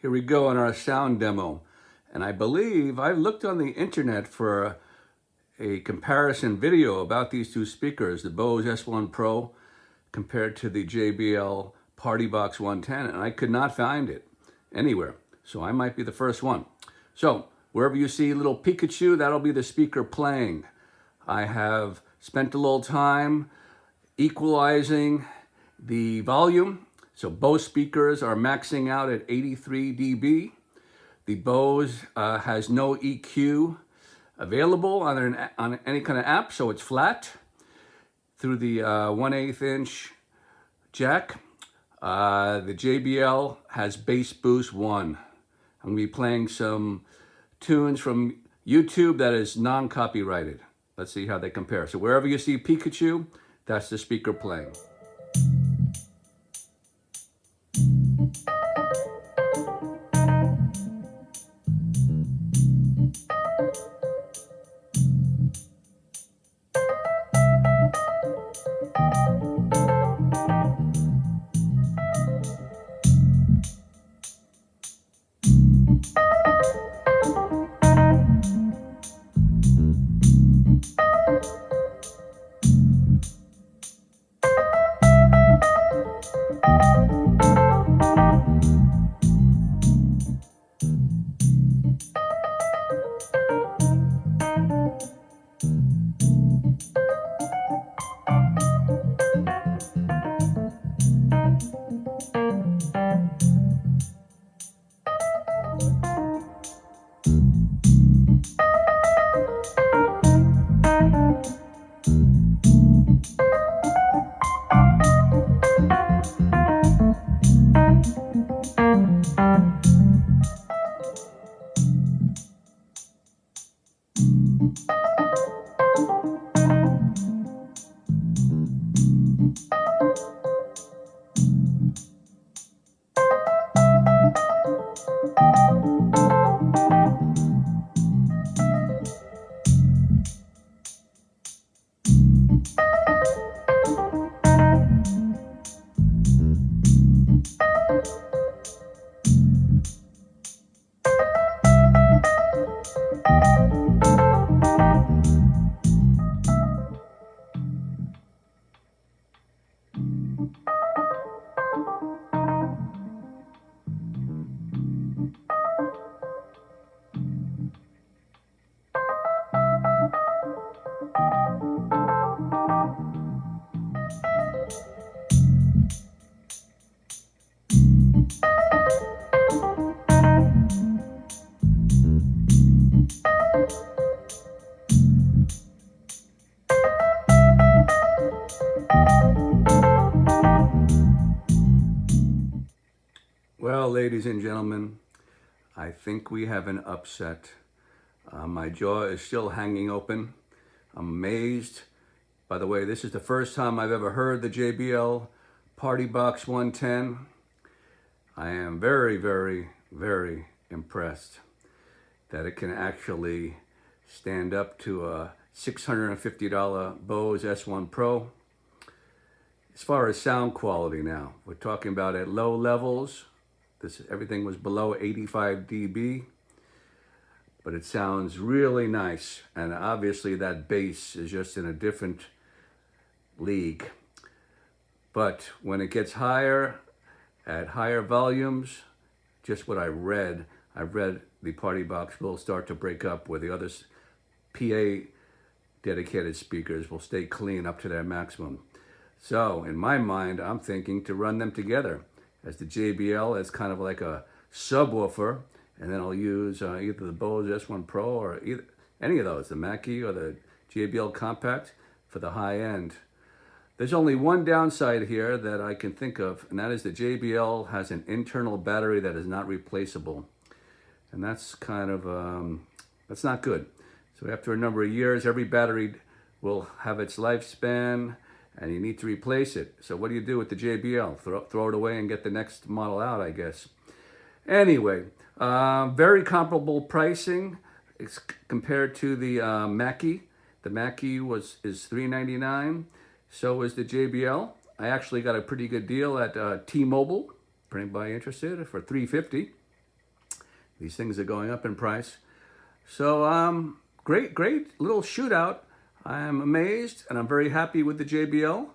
Here we go on our sound demo. And I believe I looked on the internet for a comparison video about these two speakers, the Bose S1Pro compared to the JBL PartyBox 110, and I could not find it anywhere. So I might be the first one. So wherever you see little Pikachu, that'll be the speaker playing. I have spent a little time equalizing the volume. So Bose speakers are maxing out at 83 dB. The Bose has no EQ available on any kind of app, so it's flat through the 1/8 inch jack. The JBL has bass boost 1. I'm going to be playing some tunes from YouTube that is non-copyrighted. Let's see how they compare. So wherever you see Pikachu, that's the speaker playing. Well, ladies and gentlemen, I think we have an upset. My jaw is still hanging open. I'm amazed. By the way, this is the first time I've ever heard the JBL PartyBox 110. I am very, very, very impressed that it can actually stand up to a $650 Bose S1Pro. As far as sound quality now, we're talking about at low levels. Everything was below 85 dB, but it sounds really nice. And obviously that bass is just in a different league. But when it gets higher, at higher volumes, just what I've read the PartyBox will start to break up, where the other PA dedicated speakers will stay clean up to their maximum. So in my mind, I'm thinking to run them together, as the JBL is kind of like a subwoofer, and then I'll use either the Bose S1Pro or any of those, the Mackie or the JBL Compact for the high end. There's only one downside here that I can think of, and that is the JBL has an internal battery that is not replaceable. And that's kind of, that's not good. So after a number of years, every battery will have its lifespan, and you need to replace it. So what do you do with the JBL? Throw it away and get the next model out, I guess. Anyway, very comparable pricing compared to the Mackie. The Mackie is $399. So is the JBL. I actually got a pretty good deal at T-Mobile, for anybody interested, for $350. These things are going up in price. So great little shootout. I am amazed and I'm very happy with the JBL.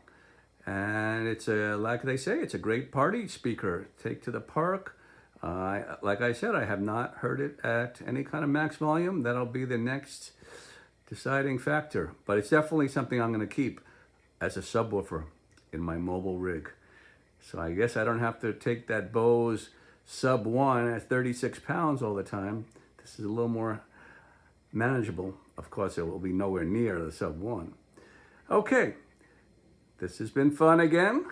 And it's like they say, it's a great party speaker. Take to the park. Like I said, I have not heard it at any kind of max volume. That'll be the next deciding factor. But it's definitely something I'm going to keep as a subwoofer in my mobile rig. So I guess I don't have to take that Bose Sub 1 at 36 pounds all the time. This is a little more manageable. Of course, it will be nowhere near the Sub 1. Okay, this has been fun again.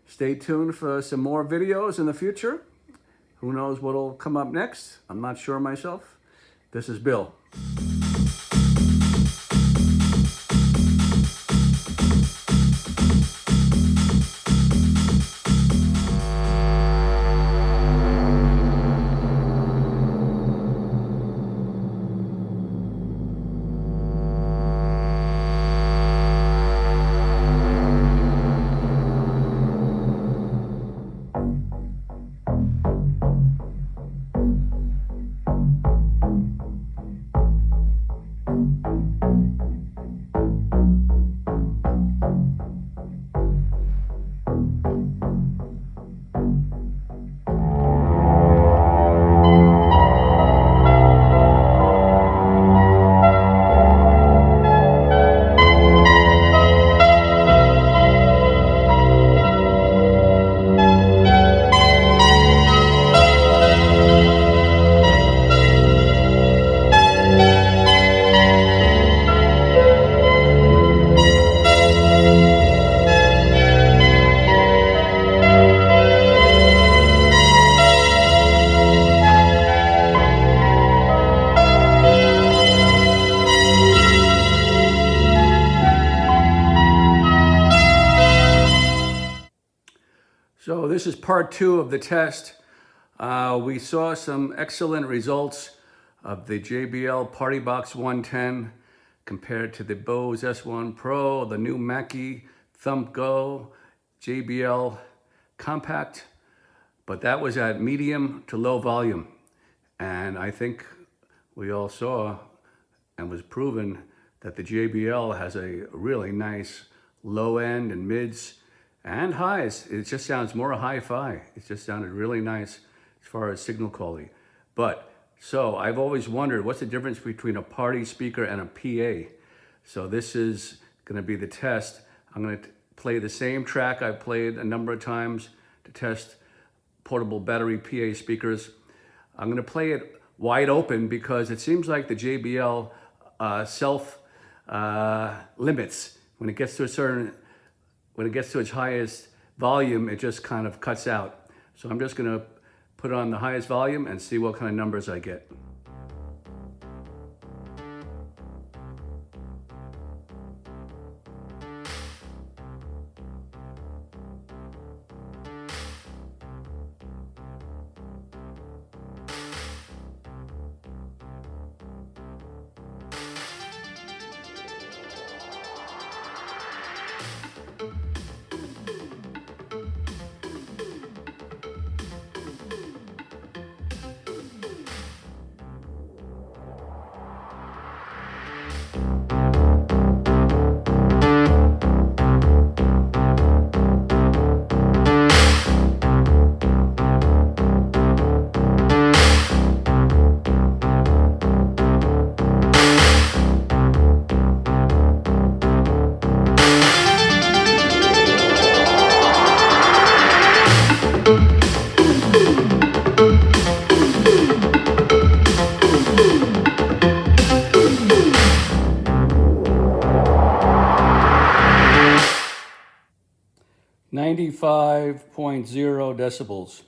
Stay tuned for some more videos in the future. Who knows what'll come up next? I'm not sure myself. This is Bill. So this is part 2 of the test. We saw some excellent results of the JBL PartyBox 110 compared to the Bose S1Pro, the new Mackie Thump Go, JBL Compact, but that was at medium to low volume. And I think we all saw and was proven that the JBL has a really nice low end and mids and highs. It just sounds more hi-fi. It just sounded really nice as far as signal quality. But so I've always wondered, what's the difference between a party speaker and a PA? So this is gonna be the test. I'm gonna play the same track I've played a number of times to test portable battery PA speakers. I'm gonna play it wide open because it seems like the JBL self limits. When it gets to its highest volume, it just kind of cuts out. So I'm just gonna put it on the highest volume and see what kind of numbers I get. .0 decibels.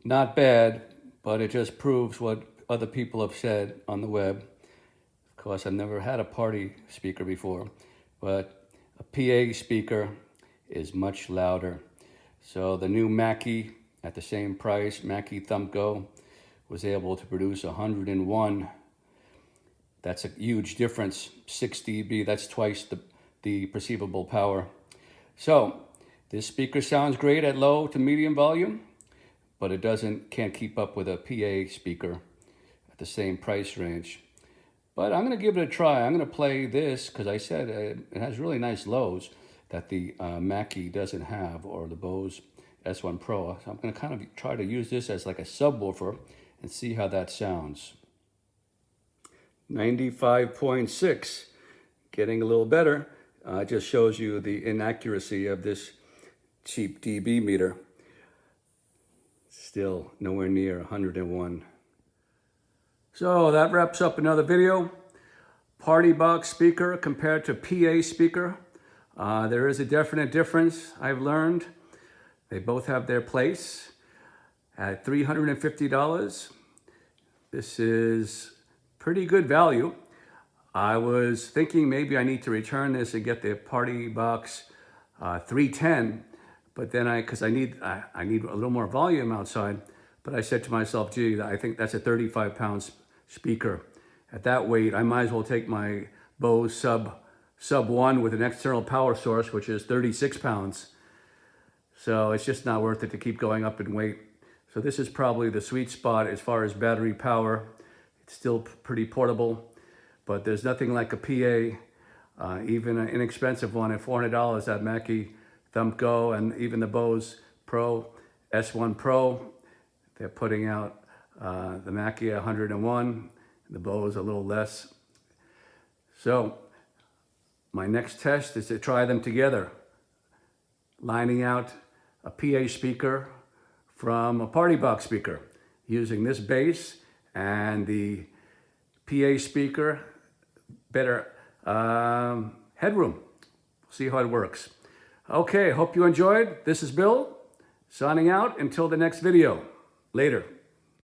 Not bad, but it just proves what other people have said on the web. Of course, I've never had a party speaker before, but a PA speaker is much louder. So the new Mackie, at the same price, Mackie Thump Go, was able to produce 101. That's a huge difference. 6 dB, that's twice the perceivable power. So this speaker sounds great at low to medium volume, but it can't keep up with a PA speaker. the same price range. But I'm going to give it a try. I'm going to play this because I said it has really nice lows that the Mackie doesn't have, or the Bose S1Pro. So I'm going to kind of try to use this as like a subwoofer and see how that sounds. 95.6, getting a little better. Just shows you the inaccuracy of this cheap dB meter. Still nowhere near 101. So that wraps up another video. PartyBox speaker compared to PA speaker. There is a definite difference, I've learned. They both have their place. At $350, this is pretty good value. I was thinking maybe I need to return this and get the PartyBox 310, but then because I need a little more volume outside. But I said to myself, gee, I think that's a 35-pound speaker. At that weight, I might as well take my Bose sub 1 with an external power source, which is 36 pounds. So it's just not worth it to keep going up in weight. So this is probably the sweet spot as far as battery power. It's still pretty portable, but there's nothing like a PA, even an inexpensive one at $400, that Mackie Thump Go, and even the Bose Pro, S1Pro. They're putting out the Mackie 101, the Bose a little less. So my next test is to try them together, lining out a PA speaker from a PartyBox speaker, using this bass and the PA speaker, better headroom. See how it works. Okay, hope you enjoyed. This is Bill, signing out until the next video. Later.